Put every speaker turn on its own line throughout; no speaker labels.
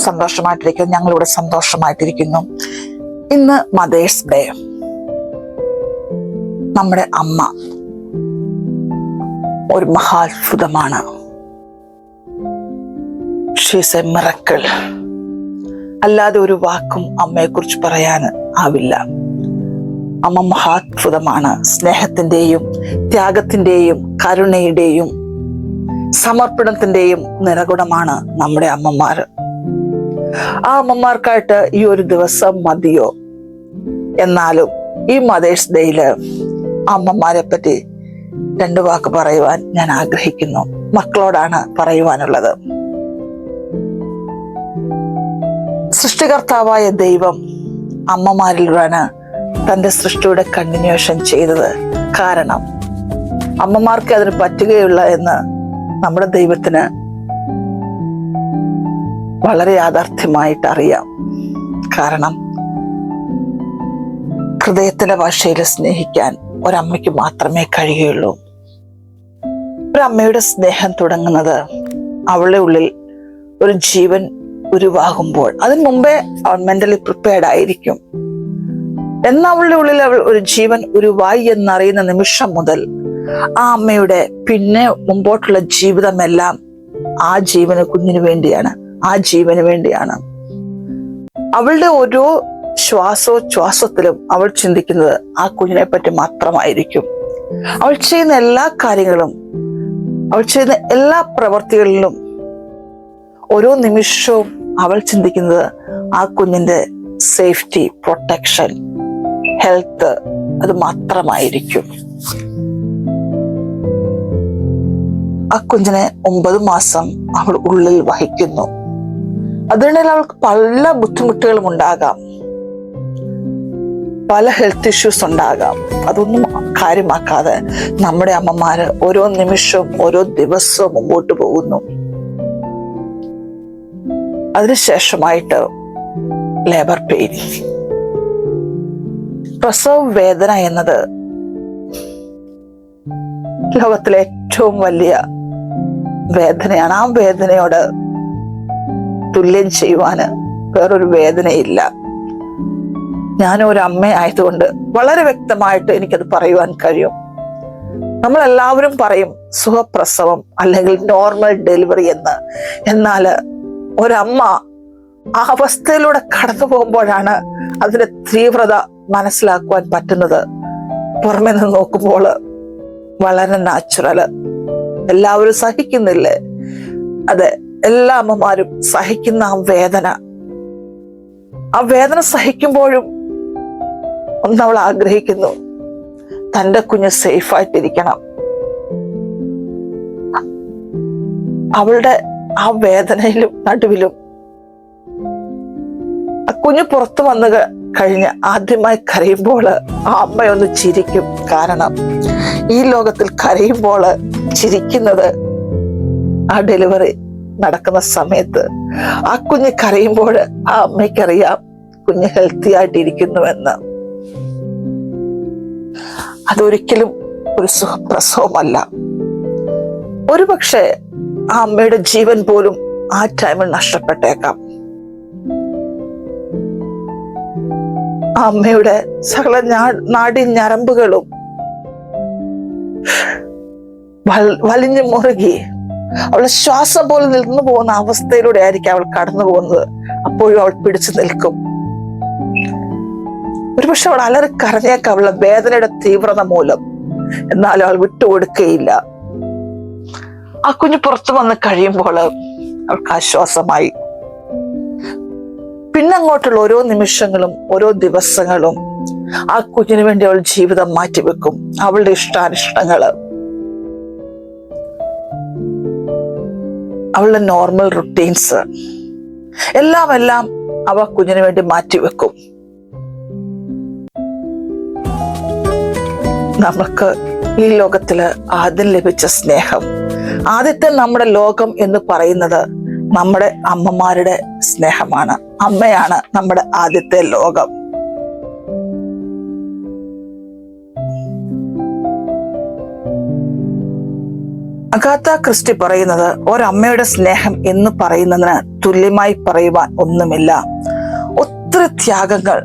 സന്തോഷമായിട്ടിരിക്കുന്നു. ഞങ്ങളിവിടെ സന്തോഷമായിട്ടിരിക്കുന്നു. ഇന്ന് mothers day. നമ്മുടെ അമ്മ ഒരു മഹാത്ഭുതമാണ്. She's A miracle. അല്ലാതെ ഒരു വാക്കും അമ്മയെക്കുറിച്ച് പറയാൻ ആവില്ല. അമ്മ മഹാത്ഭുതമാണ്. സ്നേഹത്തിന്റെയും ത്യാഗത്തിന്റെയും കരുണയുടെയും സമർപ്പണത്തിന്റെയും നിറകുടമാണ് നമ്മുടെ അമ്മമാര്. ആ അമ്മമാർക്കായിട്ട് ഈ ഒരു ദിവസം മതിയോ? എന്നാലും ഈ മദേഴ്സ് ഡേയില് അമ്മമാരെ പറ്റി 2 വാക്ക് പറയുവാൻ ഞാൻ ആഗ്രഹിക്കുന്നു. മക്കളോടാണ് പറയുവാനുള്ളത്. സൃഷ്ടികർത്താവായ ദൈവം അമ്മമാരിലൂടെയാണ് തന്റെ സൃഷ്ടിയുടെ കണ്ടിന്യൂഷൻ ചെയ്തത്. കാരണം അമ്മമാർക്ക് അതിന് പറ്റുകയുള്ള എന്ന് നമ്മുടെ ദൈവത്തിന് വളരെ യാഥാർത്ഥ്യമായിട്ട് അറിയാം. കാരണം ഹൃദയത്തിന്റെ ഭാഷയിൽ സ്നേഹിക്കാൻ ഒരമ്മയ്ക്ക് മാത്രമേ കഴിയുള്ളൂ. ഒരമ്മയുടെ സ്നേഹം തുടങ്ങുന്നത് അവളുടെ ഉള്ളിൽ ഒരു ജീവൻ ഉരുവാകുമ്പോൾ. അതിന് മുമ്പേ അവൾ മെന്റലി പ്രിപ്പയർഡ് ആയിരിക്കും. എന്നാൽ അവളുടെ ഉള്ളിൽ അവൾ ഒരു ജീവൻ ഉരുവായി എന്നറിയുന്ന നിമിഷം മുതൽ ആ അമ്മയുടെ പിന്നെ മുമ്പോട്ടുള്ള ജീവിതമെല്ലാം ആ ജീവന് കുഞ്ഞിന് വേണ്ടിയാണ്, ആ ജീവന് വേണ്ടിയാണ്. അവളുടെ ഓരോ ശ്വാസോച്ഛ്വാസത്തിലും അവൾ ചിന്തിക്കുന്നത് ആ കുഞ്ഞിനെ പറ്റി മാത്രമായിരിക്കും. അവൾ ചെയ്യുന്ന എല്ലാ കാര്യങ്ങളും, അവൾ ചെയ്യുന്ന എല്ലാ പ്രവർത്തികളിലും ഓരോ നിമിഷവും അവൾ ചിന്തിക്കുന്നത് ആ കുഞ്ഞിന്റെ സേഫ്റ്റി, പ്രൊട്ടക്ഷൻ, ഹെൽത്ത്, അത് മാത്രമായിരിക്കും. ആ കുഞ്ഞിനെ 9 മാസം അവൾ ഉള്ളിൽ വഹിക്കുന്നു. അതിനിടയിൽ അവൾക്ക് പല ബുദ്ധിമുട്ടുകളും ഉണ്ടാകാം, പല ഹെൽത്ത് ഇഷ്യൂസ് ഉണ്ടാകാം. അതൊന്നും കാര്യമാക്കാതെ നമ്മുടെ അമ്മമാര് ഓരോ നിമിഷവും ഓരോ ദിവസവും മുമ്പോട്ട് പോകുന്നു. അതിനുശേഷമായിട്ട് ലേബർ പെയിൻ, പ്രസവ വേദന എന്നത് ലോകത്തിലെ ഏറ്റവും വലിയ വേദനയാണ്. ആ വേദനയോട് തുല്യം ചെയ്യുവാന് വേറൊരു വേദനയില്ല. ഞാനൊരു അമ്മ ആയതുകൊണ്ട് വളരെ വ്യക്തമായിട്ട് എനിക്കത് പറയുവാൻ കഴിയും. നമ്മളെല്ലാവരും പറയും സുഖപ്രസവം അല്ലെങ്കിൽ നോർമൽ ഡെലിവറി എന്ന്. എന്നാൽ ഒരമ്മ ആ അവസ്ഥയിലൂടെ കടന്നു പോകുമ്പോഴാണ് അതിന്റെ തീവ്രത മനസ്സിലാക്കുവാൻ പറ്റുന്നത്. പുറമെ നിന്ന് നോക്കുമ്പോൾ വളരെ നാച്ചുറല്, എല്ലാവരും സഹിക്കുന്നില്ലേ? അതെ, എല്ലാ അമ്മമാരും സഹിക്കുന്ന ആ വേദന സഹിക്കുമ്പോഴും ഒന്നവൾ ആഗ്രഹിക്കുന്നു തൻ്റെ കുഞ്ഞ് സേഫായിട്ടിരിക്കണം. അവളുടെ ആ വേദനയിലും നടുവിലും ആ കുഞ്ഞ് പുറത്തു വന്നു കഴിഞ്ഞ് ആദ്യമായി കരയുമ്പോൾ ആ അമ്മയൊന്ന് ചിരിക്കും. കാരണം ഈ ലോകത്തിൽ കരയുമ്പോൾ ചിരിക്കുന്നത് ആ ഡെലിവറി നടക്കുന്ന സമയത്ത്. ആ കുഞ്ഞ് കരയുമ്പോൾ ആ അമ്മയ്ക്കറിയാം കുഞ്ഞ് ഹെൽത്തി ആയിട്ടിരിക്കുന്നുവെന്ന്. അതൊരിക്കലും ഒരു സുഖപ്രസവമല്ല. ഒരുപക്ഷെ ആ അമ്മയുടെ ജീവൻ പോലും ആ ടൈമിൽ നഷ്ടപ്പെട്ടേക്കാം. ആ അമ്മയുടെ സകല നാഡി ഞരമ്പുകളും വലിഞ്ഞു മുറുകി അവളുടെ ശ്വാസം പോലും നിന്നു പോകുന്ന അവസ്ഥയിലൂടെ ആയിരിക്കും അവൾ കടന്നു പോകുന്നത്. അപ്പോഴും അവൾ പിടിച്ചു നിൽക്കും. ഒരുപക്ഷെ അവൾ അലറി കരഞ്ഞേക്കാം അവളുടെ വേദനയുടെ തീവ്രത മൂലം. എന്നാലും അവൾ വിട്ടുകൊടുക്കുകയില്ല. ആ കുഞ്ഞ് പുറത്തു വന്ന് കഴിയുമ്പോൾ അവൾക്ക് ആശ്വാസമായി. പിന്നങ്ങോട്ടുള്ള ഓരോ നിമിഷങ്ങളും ഓരോ ദിവസങ്ങളും ആ കുഞ്ഞിന് വേണ്ടി അവൾ ജീവിതം മാറ്റിവെക്കും. അവളുടെ ഇഷ്ടാനിഷ്ടങ്ങള്, അവളുടെ നോർമൽ റുട്ടീൻസ് എല്ലാം അവ കുഞ്ഞിന് വേണ്ടി മാറ്റിവെക്കും. നമുക്ക് ഈ ലോകത്തില് ആദ്യം ലഭിച്ച സ്നേഹം, ആദ്യത്തെ നമ്മുടെ ലോകം എന്ന് പറയുന്നത് നമ്മുടെ അമ്മമാരുടെ സ്നേഹമാണ്. അമ്മയാണ് നമ്മുടെ ആദ്യത്തെ ലോകം. അഗാത്ത ക്രിസ്റ്റി പറയുന്നത്, ഒരമ്മയുടെ സ്നേഹം എന്ന് പറയുന്നതിന് തുല്യമായി പറയുവാൻ ഒന്നുമില്ല. ഒത്തിരി ത്യാഗങ്ങൾ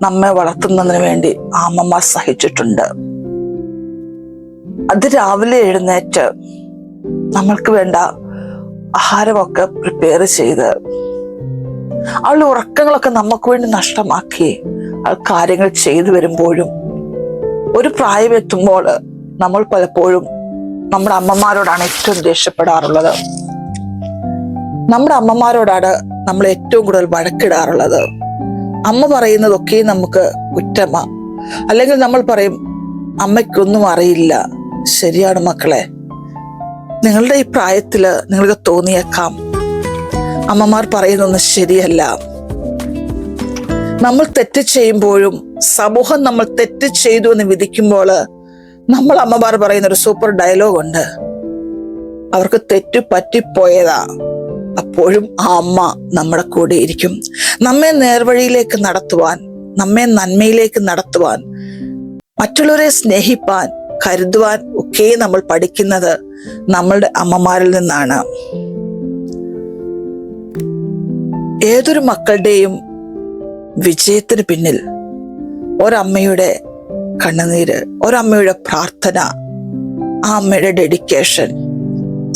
നമ്മെ വളർത്തുന്നതിന് വേണ്ടി ആ അമ്മമാർ സഹിച്ചിട്ടുണ്ട്. അത് രാവിലെ എഴുന്നേറ്റ് നമ്മൾക്ക് വേണ്ട ആഹാരമൊക്കെ പ്രിപ്പയർ ചെയ്ത് അവളുടെ ഉറക്കങ്ങളൊക്കെ നമുക്ക് വേണ്ടി നഷ്ടമാക്കി കാര്യങ്ങൾ ചെയ്തു വരുമ്പോഴും ഒരു പ്രായം എത്തുമ്പോൾ നമ്മൾ പലപ്പോഴും നമ്മുടെ അമ്മമാരോടാണ് ഏറ്റവും ദേഷ്യപ്പെടാറുള്ളത്. നമ്മുടെ അമ്മമാരോടാണ് നമ്മൾ ഏറ്റവും കൂടുതൽ വഴക്കിടാറുള്ളത്. അമ്മ പറയുന്നതൊക്കെ നമുക്ക് കുറ്റമാ, അല്ലെങ്കിൽ നമ്മൾ പറയും അമ്മയ്ക്കൊന്നും അറിയില്ല. ശരിയാണ് മക്കളെ, നിങ്ങളുടെ ഈ പ്രായത്തില് നിങ്ങൾക്ക് തോന്നിയേക്കാം അമ്മമാർ പറയുന്നൊന്നും ശരിയല്ല. നമ്മൾ തെറ്റ് ചെയ്യുമ്പോഴും സമൂഹം നമ്മൾ തെറ്റ് ചെയ്തു എന്ന് വിധിക്കുമ്പോൾ നമ്മൾ അമ്മമാർ പറയുന്ന ഒരു സൂപ്പർ ഡയലോഗ് ഉണ്ട്, അവർക്ക് തെറ്റ് പറ്റിപ്പോയതാ. അപ്പോഴും ആ അമ്മ നമ്മുടെ കൂടെ ഇരിക്കും. നമ്മെ നേർവഴിയിലേക്ക് നടത്തുവാൻ, നമ്മെ നന്മയിലേക്ക് നടത്തുവാൻ, മറ്റുള്ളവരെ സ്നേഹിപ്പാൻ, കരുതുവാൻ ഒക്കെ നമ്മൾ പഠിക്കുന്നത് നമ്മളുടെ അമ്മമാരിൽ നിന്നാണ്. ഏതൊരു മക്കളുടെയും വിജയത്തിന് പിന്നിൽ ഒരമ്മയുടെ കണ്ണുനീര്, ഒരമ്മയുടെ പ്രാർത്ഥന, ആ അമ്മയുടെ ഡെഡിക്കേഷൻ,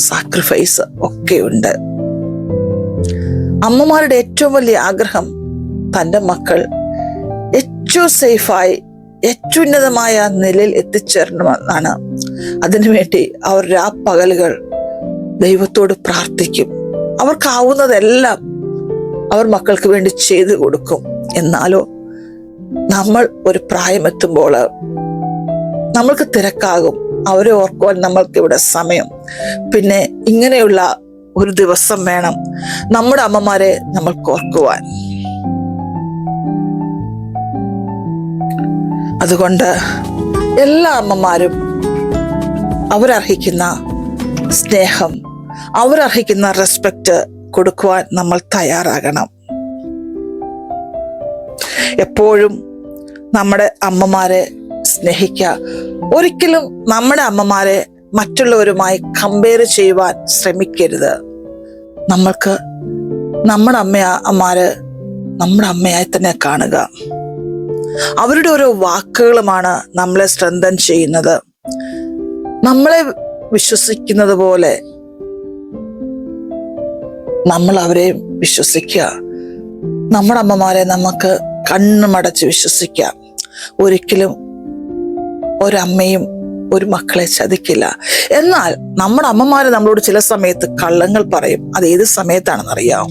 സാക്രിഫൈസ് ഒക്കെ ഉണ്ട്. അമ്മമാരുടെ ഏറ്റവും വലിയ ആഗ്രഹം തൻ്റെ മക്കൾ ഏറ്റവും സേഫായി, ഏറ്റവും ഉന്നതമായ നിലയിൽ എത്തിച്ചേരണമെന്നാണ്. അതിനുവേണ്ടി അവർ രാപ്പകലുകൾ ദൈവത്തോട് പ്രാർത്ഥിക്കും. അവർക്കാവുന്നതെല്ലാം അവർ മക്കൾക്ക് വേണ്ടി ചെയ്തു കൊടുക്കും. എന്നാലോ നമ്മൾ ഒരു പ്രായമെത്തുമ്പോൾ നമ്മൾക്ക് തിരക്കാകും. അവരെ ഓർക്കുവാൻ നമ്മൾക്ക് ഇവിടെ സമയം. പിന്നെ ഇങ്ങനെയുള്ള ഒരു ദിവസം വേണം നമ്മുടെ അമ്മമാരെ നമ്മൾക്ക് ഓർക്കുവാൻ. അതുകൊണ്ട് എല്ലാ അമ്മമാരും അവരർഹിക്കുന്ന സ്നേഹം, അവരർഹിക്കുന്ന റെസ്പെക്റ്റ് കൊടുക്കുവാൻ നമ്മൾ തയ്യാറാകണം. എപ്പോഴും നമ്മുടെ അമ്മമാരെ സ്നേഹിക്കുക. ഒരിക്കലും നമ്മുടെ അമ്മമാരെ മറ്റുള്ളവരുമായി കമ്പയർ ചെയ്യുവാൻ ശ്രമിക്കരുത്. നമ്മൾക്ക് നമ്മുടെ അമ്മമാര് നമ്മുടെ അമ്മയായി തന്നെ കാണുക. അവരുടെ ഓരോ വാക്കുകളുമാണ് നമ്മളെ സ്ട്രെങ്തൻ ചെയ്യുന്നത്. നമ്മളെ വിശ്വസിക്കുന്നത് പോലെ നമ്മൾ അവരെ വിശ്വസിക്കുക. നമ്മുടെ അമ്മമാരെ നമുക്ക് കണ്ണുമടച്ച് വിശ്വസിക്കാം. ഒരിക്കലും ഒരമ്മയും ഒരു മക്കളെ ചതിക്കില്ല. എന്നാൽ നമ്മുടെ അമ്മമാര് നമ്മളോട് ചില സമയത്ത് കള്ളങ്ങൾ പറയും. അത് ഏത് സമയത്താണെന്ന് അറിയാം.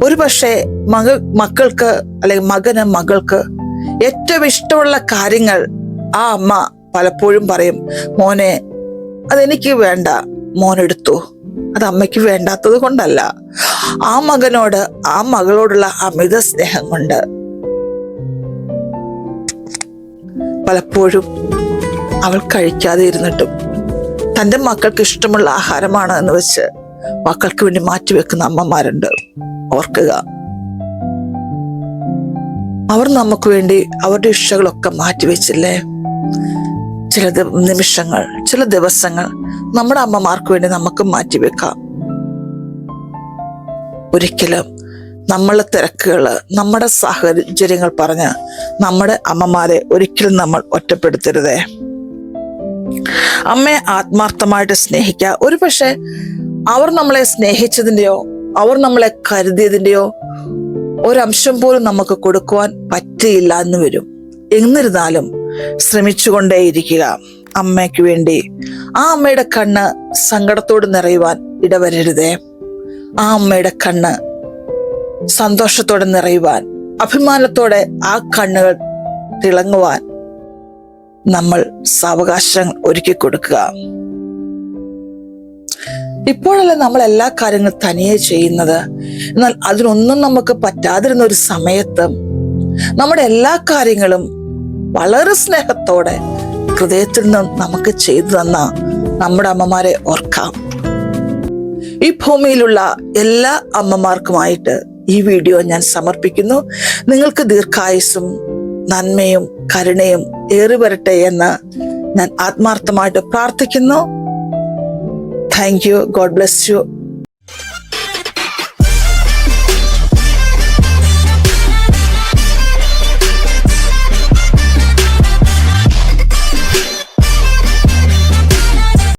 ഒരു പക്ഷേ മക്കൾക്ക് അല്ലെങ്കിൽ മകന് മകൾക്ക് ഏറ്റവും ഇഷ്ടമുള്ള കാര്യങ്ങൾ ആ അമ്മ പലപ്പോഴും പറയും, മോനെ അതെനിക്ക് വേണ്ട, മോനെടുത്തു. അത് അമ്മയ്ക്ക് വേണ്ടാത്തത് കൊണ്ടല്ല, ആ മകനോട് ആ മകളോടുള്ള അമിത സ്നേഹം കൊണ്ട്. പലപ്പോഴും അവൾ കഴിക്കാതെ ഇരുന്നിട്ടും തൻ്റെ മക്കൾക്ക് ഇഷ്ടമുള്ള ആഹാരമാണ് എന്ന് വെച്ച് മക്കൾക്ക് വേണ്ടി മാറ്റിവെക്കുന്ന അമ്മമാരുണ്ട്. ഓർക്കുക, അവർ നമുക്ക് വേണ്ടി അവരുടെ ഇഷ്ടങ്ങളൊക്കെ മാറ്റിവെച്ചില്ലേ? ചില നിമിഷങ്ങൾ, ചില ദിവസങ്ങൾ നമ്മുടെ അമ്മമാർക്ക് വേണ്ടി നമുക്ക് മാറ്റിവെക്കാം. ഒരിക്കലും നമ്മളെ തിരക്കുകള്, നമ്മുടെ സാഹചര്യങ്ങൾ പറഞ്ഞ് നമ്മുടെ അമ്മമാരെ ഒരിക്കലും നമ്മൾ ഒറ്റപ്പെടുത്തരുതേ. അമ്മയെ ആത്മാർത്ഥമായിട്ട് സ്നേഹിക്കുക. ഒരു പക്ഷെ അവർ നമ്മളെ സ്നേഹിച്ചതിൻ്റെയോ അവർ നമ്മളെ കരുതിയതിൻ്റെയോ ഒരംശം പോലും നമുക്ക് കൊടുക്കുവാൻ പറ്റിയില്ല എന്ന് വരും. എന്നിരുന്നാലും ശ്രമിച്ചുകൊണ്ടേയിരിക്കുക അമ്മയ്ക്ക് വേണ്ടി. ആ അമ്മയുടെ കണ്ണ് സങ്കടത്തോട് നിറയുവാൻ ഇടവരരുതേ. ആ അമ്മയുടെ കണ്ണ് സന്തോഷത്തോടെ നിറയുവാൻ, അഭിമാനത്തോടെ ആ കണ്ണുകൾ തിളങ്ങുവാൻ നമ്മൾ സാവകാശം ഒരുക്കി കൊടുക്കുക. ഇപ്പോഴല്ല നമ്മൾ എല്ലാ കാര്യങ്ങളും തനിയെ ചെയ്യുന്നത്. എന്നാൽ അതിനൊന്നും നമുക്ക് പറ്റാതിരുന്ന ഒരു സമയത്ത് നമ്മുടെ എല്ലാ കാര്യങ്ങളും വളരെ സ്നേഹത്തോടെ ഹൃദയത്തിൽ നിന്ന് നമുക്ക് ചെയ്തു തന്ന നമ്മുടെ അമ്മമാരെ ഓർക്കാം. ഈ ഭൂമിയിലുള്ള എല്ലാ അമ്മമാർക്കുമായിട്ട് ഈ വീഡിയോ ഞാൻ സമർപ്പിക്കുന്നു. നിങ്ങൾക്ക് ദീർഘായുസ്സും നന്മയും കരുണയും ഏറി വരട്ടെ എന്ന് ഞാൻ ആത്മാർത്ഥമായിട്ട് പ്രാർത്ഥിക്കുന്നു. Thank you. God bless you.